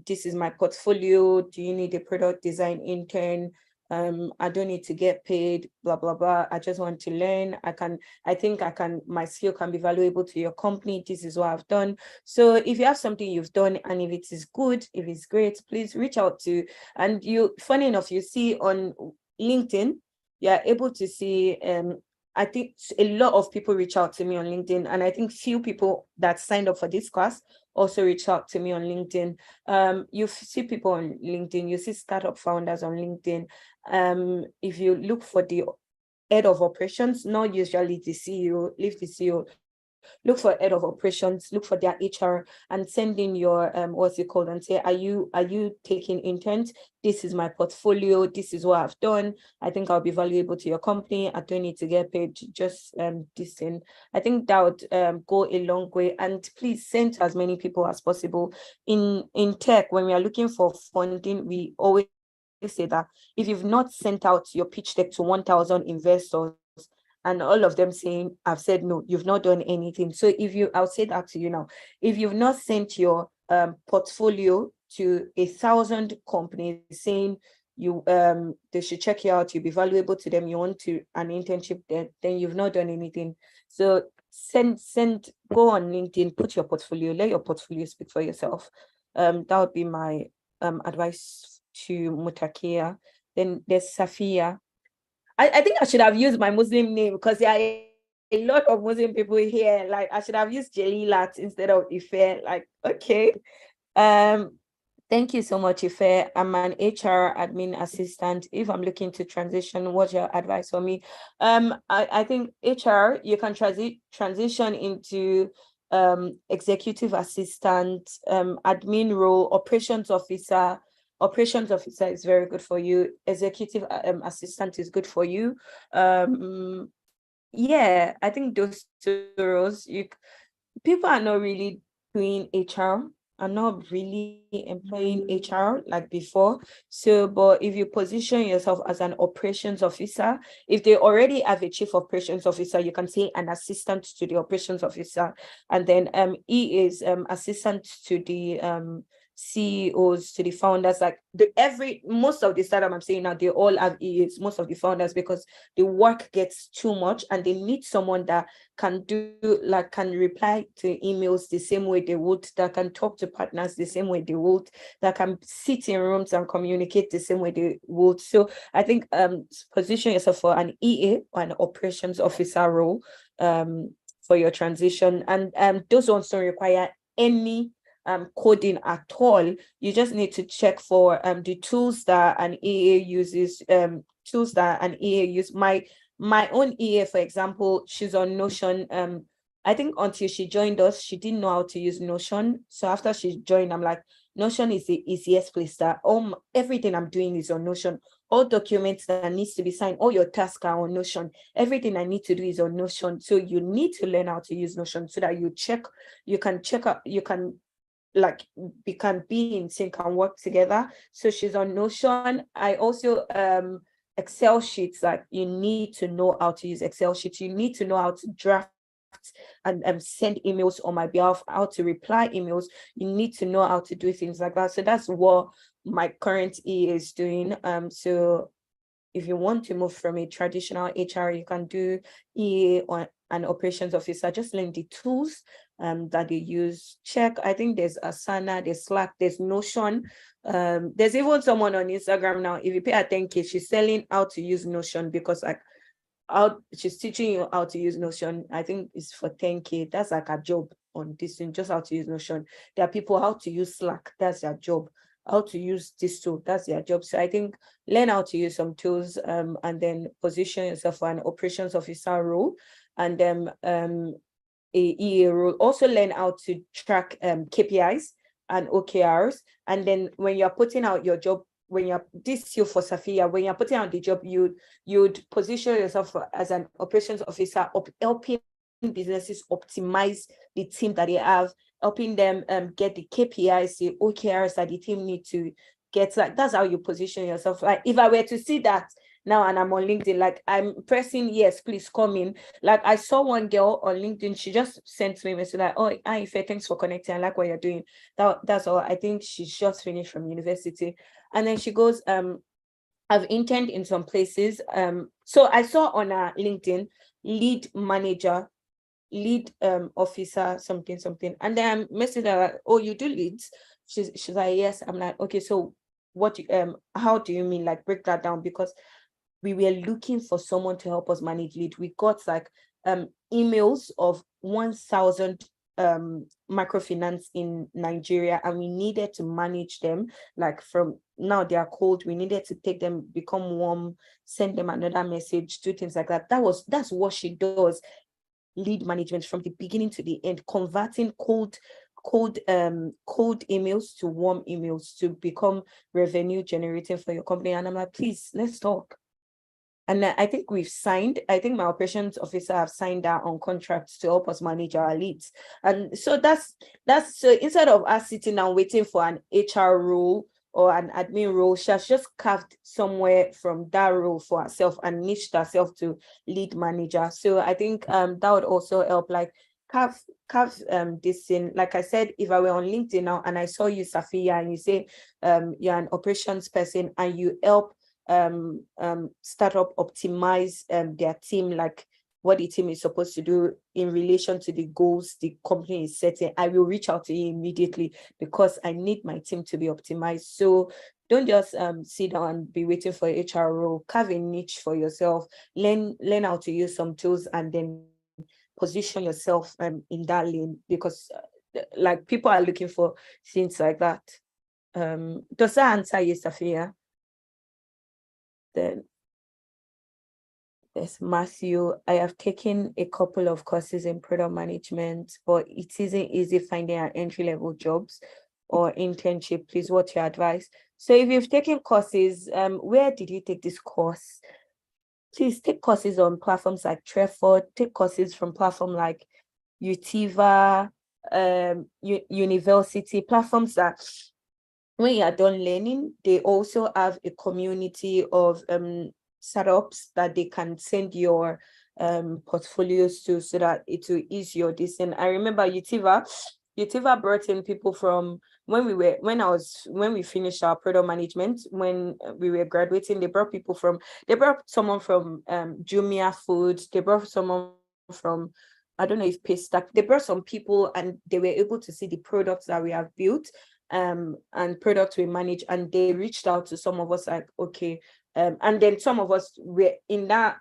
this is my portfolio, do you need a product design intern? I don't need to get paid, blah, blah, blah. I just want to learn. I think my skill can be valuable to your company. This is what I've done. So if you have something you've done and if it is good, if it's great, please reach out to, and funny enough, you see on LinkedIn, you're able to see, I think a lot of people reach out to me on LinkedIn, and I think few people that signed up for this class also reach out to me on LinkedIn. You see people on LinkedIn, you see startup founders on LinkedIn. If you look for the head of operations, not usually the CEO, leave the CEO, look for head of operations, look for their HR, and send in your what's it called, and say, are you taking interns? This is my portfolio, this is what I've done. I think I'll be valuable to your company. I don't need to get paid, just this thing. I think that would go a long way. And please send to as many people as possible. In tech, when we are looking for funding, we always say that if you've not sent out your pitch deck to 1,000 investors, and all of them saying, I've said no, you've not done anything. So I'll say that to you now, if you've not sent your portfolio to 1,000 companies saying they should check you out, you'll be valuable to them, you want to an internship, then you've not done anything. So go on LinkedIn, put your portfolio, let your portfolio speak for yourself. That would be my advice to Mutakia. Then there's Safia. I think I should have used my Muslim name because there are a lot of Muslim people here. Like, I should have used Jelilat instead of Ife. Like, okay. Thank you so much, Ife. I'm an HR admin assistant. If I'm looking to transition, what's your advice for me? I think HR, you can transition into executive assistant, admin role, operations officer. Operations officer is very good for you. Executive assistant is good for you. Yeah, I think those two roles, people are not really doing HR, are not really employing HR like before. So, but if you position yourself as an operations officer, if they already have a chief operations officer, you can say an assistant to the operations officer, and then he is assistant to the CEOs, to the founders. Like most of the startup I'm saying now, they all have EAs, most of the founders, because the work gets too much and they need someone that can reply to emails the same way they would, that can talk to partners the same way they would, that can sit in rooms and communicate the same way they would. So I think position yourself for an EA or an operations officer role for your transition. And those ones don't require any coding at all. You just need to check for the tools that an EA uses, my own EA, for example, she's on Notion. I think until she joined us, she didn't know how to use Notion. So after she joined, I'm like, Notion is the easiest place that everything I'm doing is on Notion. All documents that needs to be signed, all your tasks are on Notion. Everything I need to do is on Notion. So you need to learn how to use Notion so that you can be in sync and work together. So she's on Notion. I also Excel sheets, like you need to know how to use Excel sheets. You need to know how to draft and send emails on my behalf, how to reply emails. You need to know how to do things like that. So that's what my current EA is doing. So if you want to move from a traditional HR, you can do EA or an operations officer. Just learn the tools that they use. Check. I think there's Asana, there's Slack, there's Notion. There's even someone on Instagram now. If you pay attention, she's selling how to use Notion, because she's teaching you how to use Notion. I think it's for 10K. That's like a job on this thing, just how to use Notion. There are people how to use Slack. That's their job. how to use this tool. That's their job. So I think learn how to use some tools, and then position yourself for an operations officer role, and then a EA role. Also learn how to track KPIs and OKRs. And then when you're putting out your job, when you're this you for Safiya, when you're putting out the job, you'd position yourself as an operations officer, helping businesses optimize the team that they have, helping them get the KPIs, the OKRs that the team need to get. Like, that's how you position yourself. Like, if I were to see that now and I'm on LinkedIn, like, I'm pressing yes, please come in. Like, I saw one girl on LinkedIn, she just sent me a message like, oh, hi, Ife, thanks for connecting, I like what you're doing. That's all. I think she's just finished from university. And then she goes, I've interned in some places. So I saw on her LinkedIn, lead manager, lead officer, something. And then I messaged her like, oh, you do leads? She's like, yes. I'm like, okay, so what how do you mean? Like, break that down, because we were looking for someone to help us manage lead. We got like emails of 1,000 microfinance in Nigeria, and we needed to manage them. Like, from now they are cold, we needed to take them, become warm, send them another message, do things like that. That's what she does. Lead management from the beginning to the end, converting cold emails to warm emails to become revenue generating for your company. And I'm like, please, let's talk. And I think I think my operations officer have signed that on contracts to help us manage our leads. And so that's so instead of us sitting and waiting for an HR role or an admin role, she has just carved somewhere from that role for herself and niched herself to lead manager. So I think that would also help, like, carve this in. Like I said, if I were on LinkedIn now and I saw you, Safiya, and you say you're an operations person and you help startup optimize their team, like what the team is supposed to do in relation to the goals the company is setting, I will reach out to you immediately, because I need my team to be optimized. So don't just sit down and be waiting for HR role. Carve a niche for yourself, learn how to use some tools, and then position yourself in that lane, because like, people are looking for things like that. Does that answer you, Safiya? Then there's Matthew. I have taken a couple of courses in product management, but it isn't easy finding an entry-level jobs or internship. Please, what's your advice? So if you've taken courses, where did you take this course? Please take courses on platforms like Treford, take courses from platform like Utiva, University, platforms that when you are done learning, they also have a community of startups that they can send your portfolios to, so that it will ease your distance. I remember Utiva brought in people from when we finished our product management, when we were graduating, they brought someone from Jumia Food, they brought someone from, I don't know if Paystack, they brought some people, and they were able to see the products that we have built and products we manage, and they reached out to some of us like, okay, and then some of us were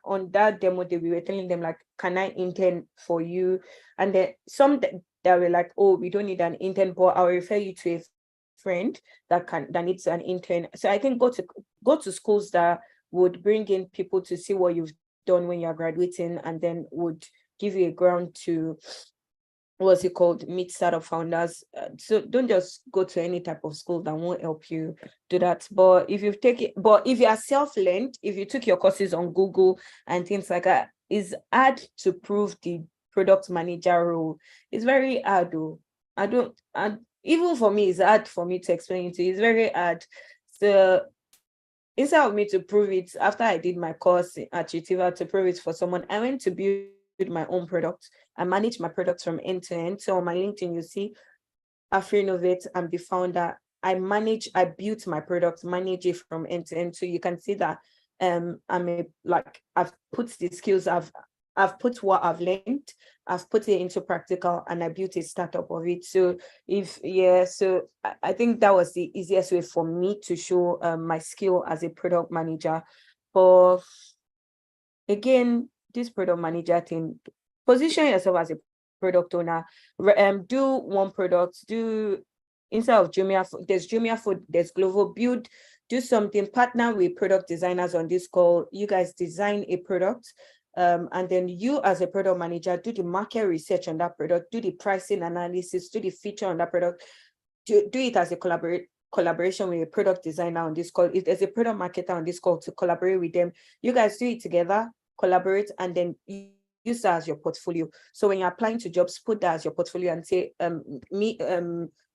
on that demo day, we were telling them like, can I intern for you? And then some that were like, oh, we don't need an intern, but I'll refer you to a friend that needs an intern. So I think go to schools that would bring in people to see what you've done when you're graduating, and then would give you a ground to, what's it called, meet startup founders. So don't just go to any type of school that won't help you do that. But if you are self-learned, if you took your courses on Google and things like that, it's hard to prove the product manager role. It's very hard though. Even for me, it's hard for me to explain it to you. It's very hard. So instead of me to prove it after I did my course at Utiva, to prove it for someone, I went to build my own product. I manage my products from end to end. So on my LinkedIn, you see AfriInnovate and Be Founder. I built my product, manage it from end to end. So you can see that I've put the skills, I've put what I've learned, I've put it into practical, and I built a startup of it. So so I think that was the easiest way for me to show my skill as a product manager. But again, this product manager thing, position yourself as a product owner, do one product, do instead of Jumia, there's Jumia Food, there's Glovo. Do something, partner with product designers on this call. You guys design a product, and then you as a product manager do the market research on that product, do the pricing analysis, do the feature on that product, do it as a collaboration with a product designer on this call. If there's a product marketer on this call, to collaborate with them. You guys do it together, collaborate, and then use that as your portfolio. So when you're applying to jobs, put that as your portfolio and say,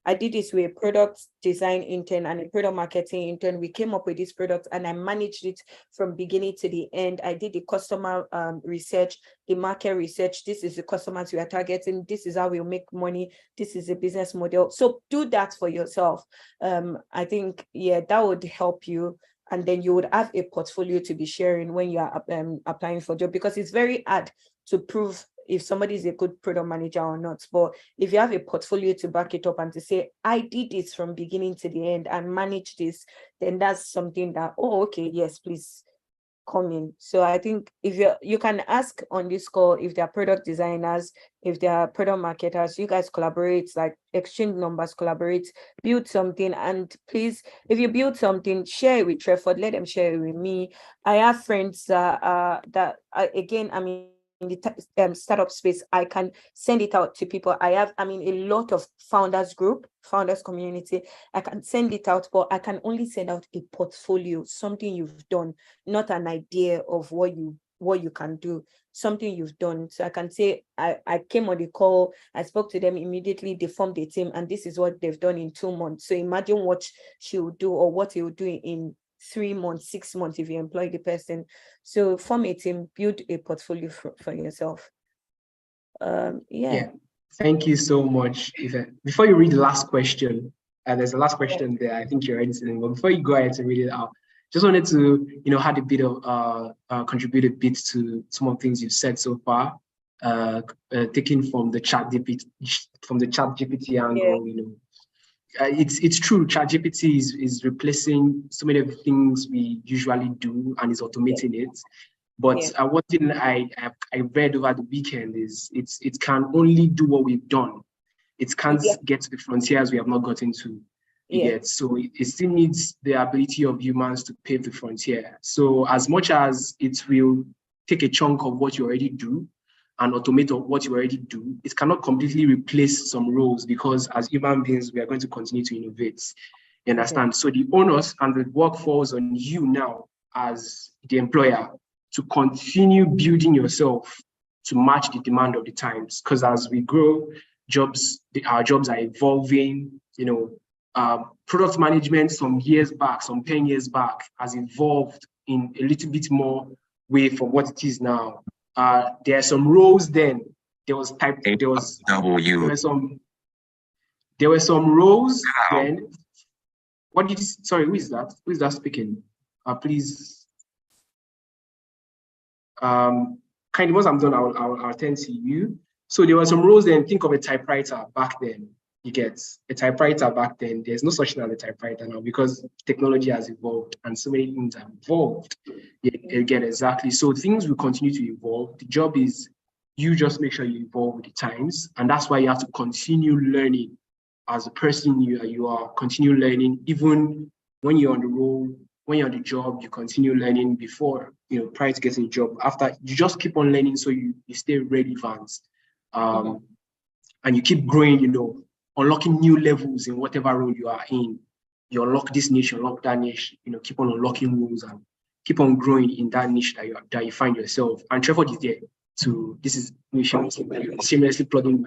I did this with a product design intern and a product marketing intern. We came up with this product and I managed it from beginning to the end. I did the customer research, the market research. This is the customers we are targeting. This is how we'll make money. This is a business model. So do that for yourself. I think, yeah, that would help you. And then you would have a portfolio to be sharing when you are applying for a job, because it's very hard to prove if somebody is a good product manager or not. But if you have a portfolio to back it up and to say, I did this from beginning to the end and manage this, then that's something that, oh, okay, yes, please come in. So I think if you can ask on this call if they are product designers, if they are product marketers, you guys collaborate, like exchange numbers, collaborate, build something. And please, if you build something, share it with Treford, let them share it with me. I have friends that again, I mean, in the startup space, I can send it out to people. I have, a lot of founders community. I can send it out, but I can only send out a portfolio, something you've done, not an idea of what you can do, something you've done. So I can say, I came on the call, I spoke to them immediately, they formed a team, and this is what they've done in 2 months. So imagine what she would do or what he would do in 3 months, 6 months if you employ the person. So form a team, build a portfolio for yourself. Yeah. Thank you so much, Ife. Before you read the last question, there's a last question there. I think you're already saying, but before you go ahead and read it out, just wanted to, had a bit of contribute a bit to some of the things you've said so far, taken from the ChatGPT angle. Yeah. It's true. ChatGPT is replacing so many of the things we usually do and is automating it. But one thing I read over the weekend is it can only do what we've done. It can't get to the frontiers we have not gotten to yet. So it still needs the ability of humans to pave the frontier. So as much as it will take a chunk of what you already do and automate what you already do, it cannot completely replace some roles, because as human beings, we are going to continue to innovate. You understand? So the onus and the work falls on you now as the employer to continue building yourself to match the demand of the times. Because as we grow, our jobs are evolving. Product management some 10 years back has evolved in a little bit more way from what it is now. There are some roles then. There were some roles then. Sorry, who is that? Who is that speaking? Please. Once I'm done, I'll attend to you. So there were some roles then. Think of a typewriter back then. You get a typewriter back then. There's no such thing as a typewriter now, because technology has evolved and so many things have evolved. You get exactly. So things will continue to evolve. The job is you just make sure you evolve with the times, and that's why you have to continue learning as a person. You are continue learning even when you're on the role. When you're on the job, you continue learning before, prior to getting a job. After, you just keep on learning so you stay relevant, and you keep growing. Unlocking new levels in whatever role you are in. You unlock this niche, unlock that niche, keep on unlocking roles and keep on growing in that niche that you find yourself. And Treford is there to, this is me shamelessly plugging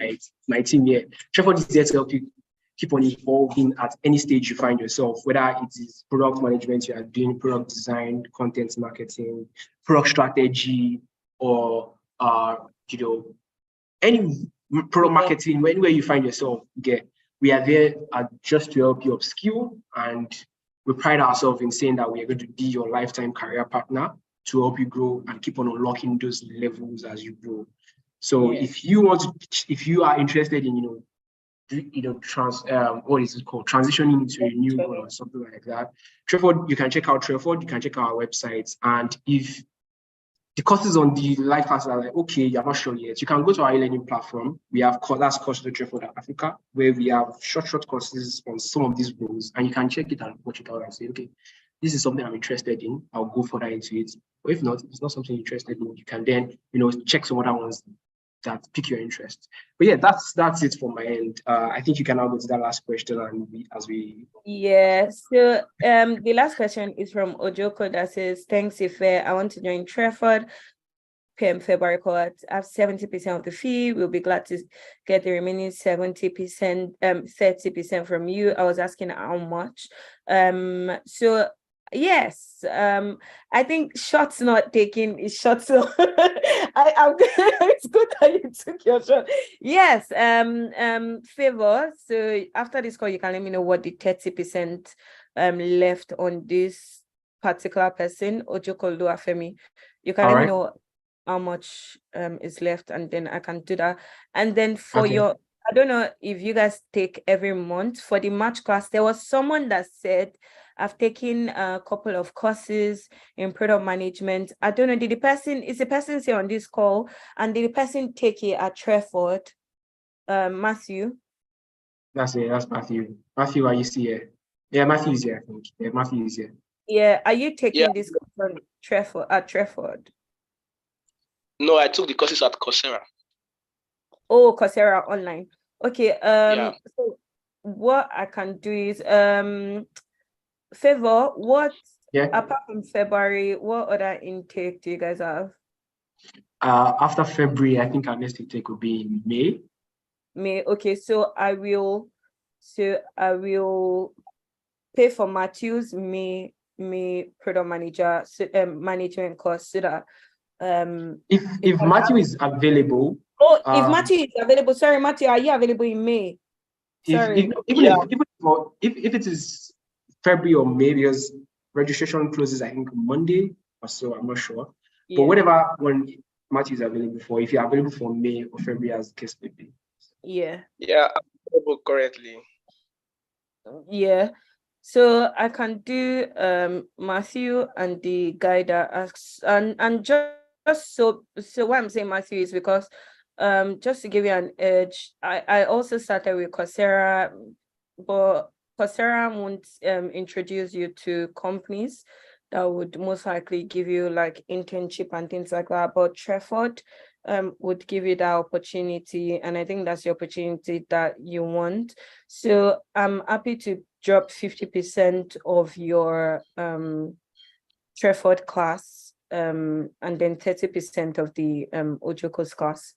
my team here. Treford is there to help you keep on evolving at any stage you find yourself, whether it is product management, you are doing product design, content marketing, product strategy, or any product marketing, anywhere you find yourself, we are there just to help you upskill, and we pride ourselves in saying that we are going to be your lifetime career partner to help you grow and keep on unlocking those levels as you grow. So if you are interested in transitioning into a new role or something like that, Treford, you can check out Treford, you can check out our website, and if the courses on the live classes are like, okay, you're not sure yet. You can go to our e-learning platform. We have that's Course to Trade for Africa, where we have short courses on some of these roles, and you can check it and watch it out and say, okay, this is something I'm interested in. I'll go further into it. Or if not, it's not something you're interested in. You can then, check some other ones that pique your interest. But yeah, that's it for my end. I think you can now go to that last question and Yeah. So the last question is from Ojoko that says, thanks, Ife. I want to join Treford PM February cohort. I have 70% of the fee. We'll be glad to get the remaining 70%, 30% from you. I was asking how much. So yes, I think shots not taken is shots. So I'm it's good that you took your shot. Yes, Favor. So after this call, you can let me know what the 30% left on this particular person, Ojoko Luafemi. You can let me know how much is left, and then I can do that. And then for your, I don't know if you guys take every month for the March class. There was someone that said, I've taken a couple of courses in product management. I don't know, is the person here on this call, and did the person take it at Treford? Matthew? That's it, that's Matthew. Matthew, are you still here? Yeah, Matthew is here, I think. Yeah, Matthew is here. Yeah, are you taking this course at Treford? No, I took the courses at Coursera. Oh, Coursera online. Okay. So what I can do is Favor, apart from February, what other intake do you guys have? After February, I think our next intake will be in May. May. Okay, so I will pay for Matthew's May product manager management course, so that if Matthew is available. If Matthew is available, sorry, Matthew, are you available in May? Sorry. If it is February or May, because registration closes, I think, Monday or so, I'm not sure. But whatever when Matthew is available for, if you're available for May or February, as the case may be. Yeah, I'm available currently. Yeah. So I can do Matthew and the guy that asks, and just so what I'm saying, Matthew, is because just to give you an edge, I also started with Coursera, but Coursera won't introduce you to companies that would most likely give you like internship and things like that. But Treford would give you that opportunity, and I think that's the opportunity that you want. So I'm happy to drop 50% of your Treford class, and then 30% of the Ojoko's class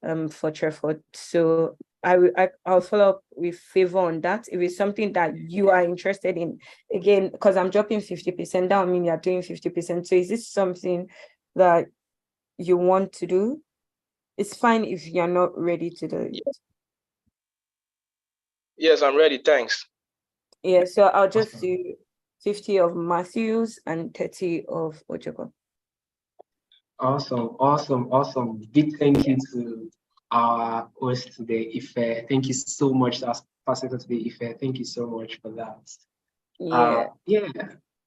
for Treford. So I'll follow up with Favor on that. If it's something that you are interested in, again, because I'm dropping 50%, that would mean you're doing 50%. So is this something that you want to do? It's fine if you're not ready to do it. Yes, I'm ready. Thanks. Yeah, so I'll just do 50 of Matthews and 30 of Ojoko. Awesome. Big thank you to our host today, Ife. Thank you so much, our facilitator today, Ife. Thank you so much for that.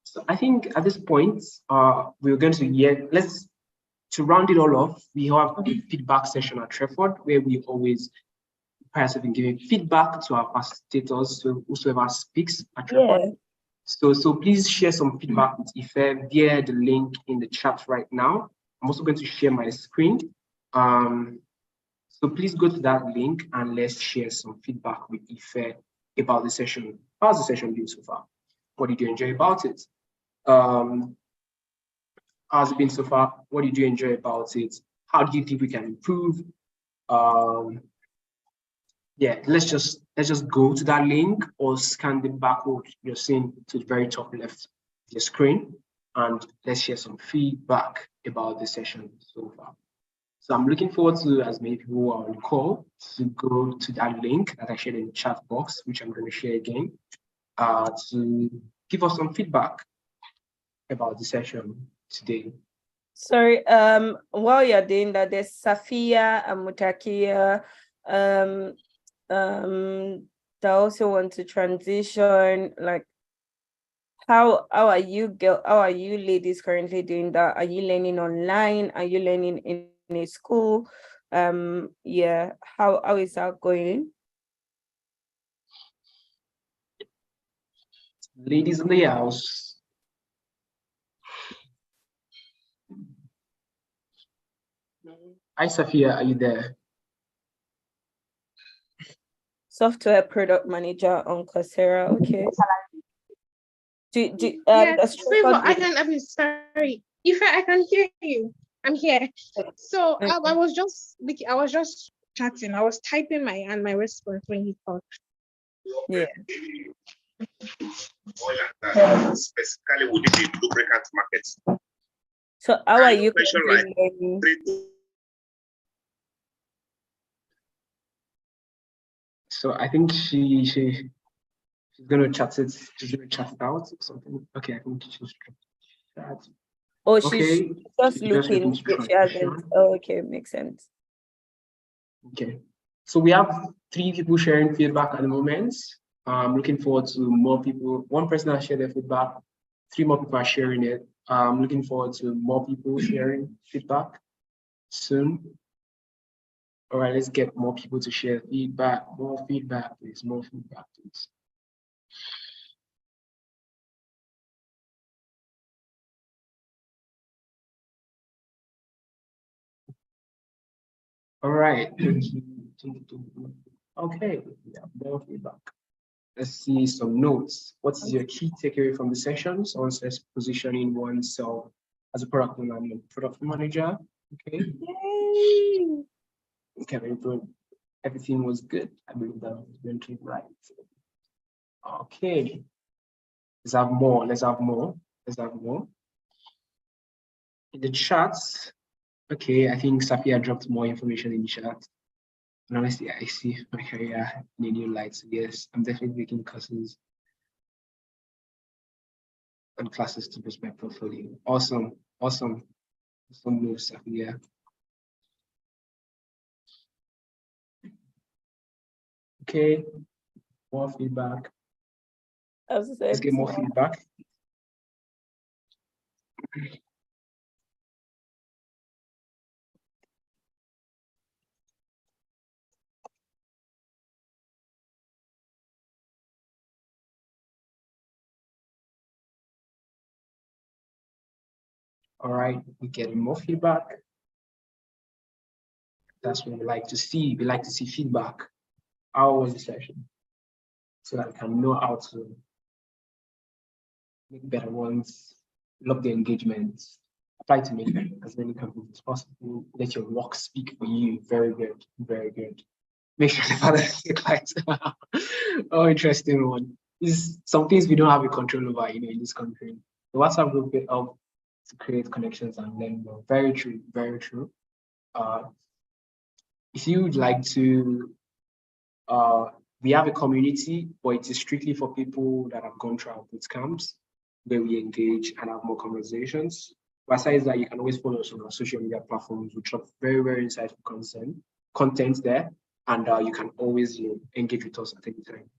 So I think at this point, we're going to to round it all off, we have a feedback session at Treford where we always have been giving feedback to our facilitators, to whosoever speaks at Treford. So please share some feedback with Ife via the link in the chat right now. I'm also going to share my screen. So please go to that link and let's share some feedback with Ife about the session. How's the session been so far? What did you enjoy about it? How's it been so far? What did you enjoy about it? How do you think we can improve? Let's just go to that link or scan the barcode you're seeing to the very top left of your screen, and let's share some feedback about the session so far. So I'm looking forward to as many people who are on the call to go to that link that I shared in the chat box, which I'm going to share again, to give us some feedback about the session today. Sorry, while you're doing that, there's Safia and Mutakia that also want to transition. Like, how are you how are you ladies currently doing that? Are you learning online? Are you learning in a school? Yeah, how is that going? Ladies in the house. Hi, Sophia, are you there? Software product manager on Coursera. Okay. Yes, Favor, Structured I'm sorry. If I can hear you, I'm here. So Okay. I was just chatting. I was typing my response when you called. Yeah. Specifically, would it be lubricant markets? So how are you Question currently learning? So I think she's gonna chat it. She's gonna chat it out or something. Okay, I think she's chat. Oh, Okay, she's just she's just looking. looking to She hasn't. transition. Oh, okay, makes sense. Okay, so we have 3 people sharing feedback at the moment. I'm looking forward to more people. 1 person has shared their feedback. 3 more people are sharing it. I'm looking forward to more people sharing feedback soon. All right, let's get more people to share feedback. More feedback, please. More feedback, please. All right. Okay, yeah, more feedback. Let's see some notes. What is your key takeaway from the session? Someone says positioning oneself as a product manager. Okay. Yay. Okay, very good. Everything was good. I believe that was going to right. Okay. Let's have more. Let's have more. Let's have more. In the chats, okay, I think Safia dropped more information in the chat. And honestly, I see my career in a new light. So yes, I'm definitely making courses and classes to boost my portfolio. Awesome, awesome. Awesome move, Safia. Okay, more feedback. Let's get more feedback. All right, we're getting more feedback. That's what we like to see. We like to see feedback. How was the session? So that I can know how to make better ones, love the engagement, apply to make as many companies as possible. Let your work speak for you. Very good, very good. Make sure the father clients. Oh, interesting one. Is some things we don't have a control over, in this country. The WhatsApp group will help to create connections and learn more. Very true, very true. If you would like to, we have a community, but it is strictly for people that have gone through our boot camps, where we engage and have more conversations. Besides that, you can always follow us on our social media platforms. We drop very, very insightful content there, and you can always engage with us at any time.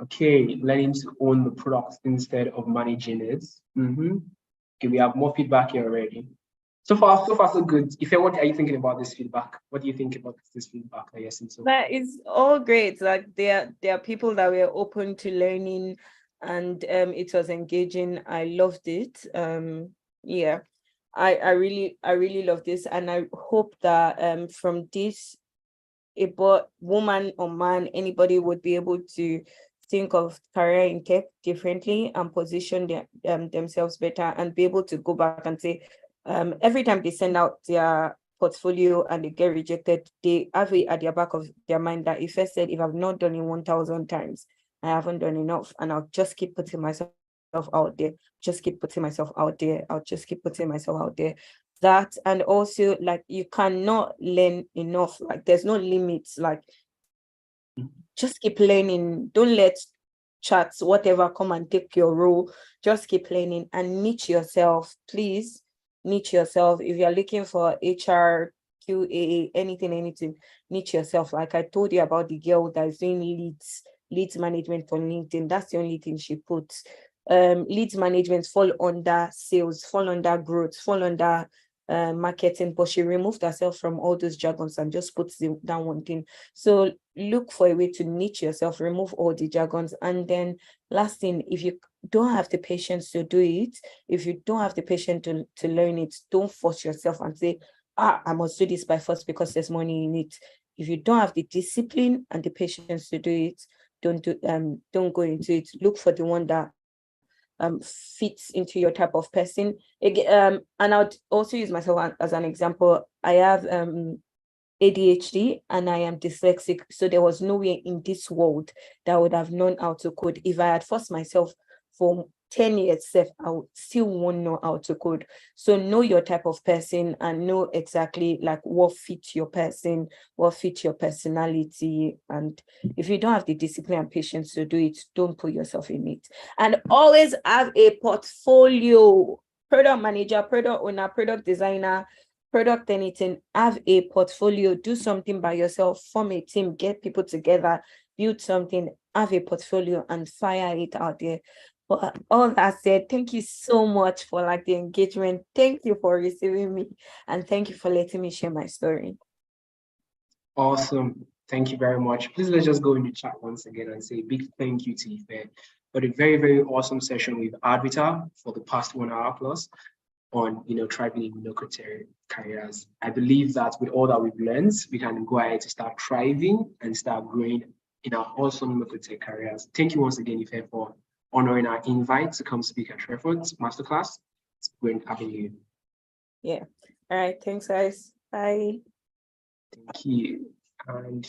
Okay, learning to own the product instead of managing it. Okay, we have more feedback here already. So far, so good. Ife, what are you thinking about this feedback? What do you think about this feedback that you're seeing so far? That is all great. Like there are people that were open to learning, and it was engaging. I loved it. Yeah, I really love this, and I hope that from this, woman or man, anybody would be able to think of career in tech differently and position themselves better, and be able to go back and say, every time they send out their portfolio and they get rejected, they have it at the back of their mind that if I said, if I've not done it 1,000 times, I haven't done enough, and I'll just keep putting myself out there, just keep putting myself out there, I'll just keep putting myself out there. That, and also, like, you cannot learn enough. Like, there's no limits. Like, just keep learning. Don't let chats, whatever, come and take your role. Just keep learning and niche yourself. Please niche yourself. If you're looking for HR, QA, anything, niche yourself. Like I told you about the girl that is doing leads leads management on LinkedIn. That's the only thing she puts. Leads management fall under sales, fall under growth, fall under marketing, but she removed herself from all those jargons and just puts down one thing. So look for a way to niche yourself, remove all the jargons. And then last thing, if you don't have the patience to do it, if you don't have the patience to learn it, don't force yourself and say, I must do this by force because there's money in it. If you don't have the discipline and the patience to do it, don't go into it. Look for the one that fits into your type of person. And I'll also use myself as an example. I have ADHD and I am dyslexic. So there was no way in this world that I would have known how to code. If I had forced myself for 10 years, I would still won't know how to code. So know your type of person and know exactly like what fits your person, what fits your personality. And if you don't have the discipline and patience to do it, don't put yourself in it. And always have a portfolio. Product manager, product owner, product designer, product anything, have a portfolio. Do something by yourself, form a team, get people together, build something, have a portfolio and fire it out there. But all that said, thank you so much for like the engagement. Thank you for receiving me and thank you for letting me share my story. Awesome. Thank you very much. Please let's just go in the chat once again and say a big thank you to Ife for the very, very awesome session we've had with her for the past 1 hour plus on thriving in low-code careers. I believe that with all that we've learned, we can go ahead to start thriving and start growing in our awesome low-code careers. Thank you once again, Ife, for honoring our invite to come speak at Treford's Masterclass. It's great having you. Yeah. All right. Thanks, guys. Bye. Thank you. And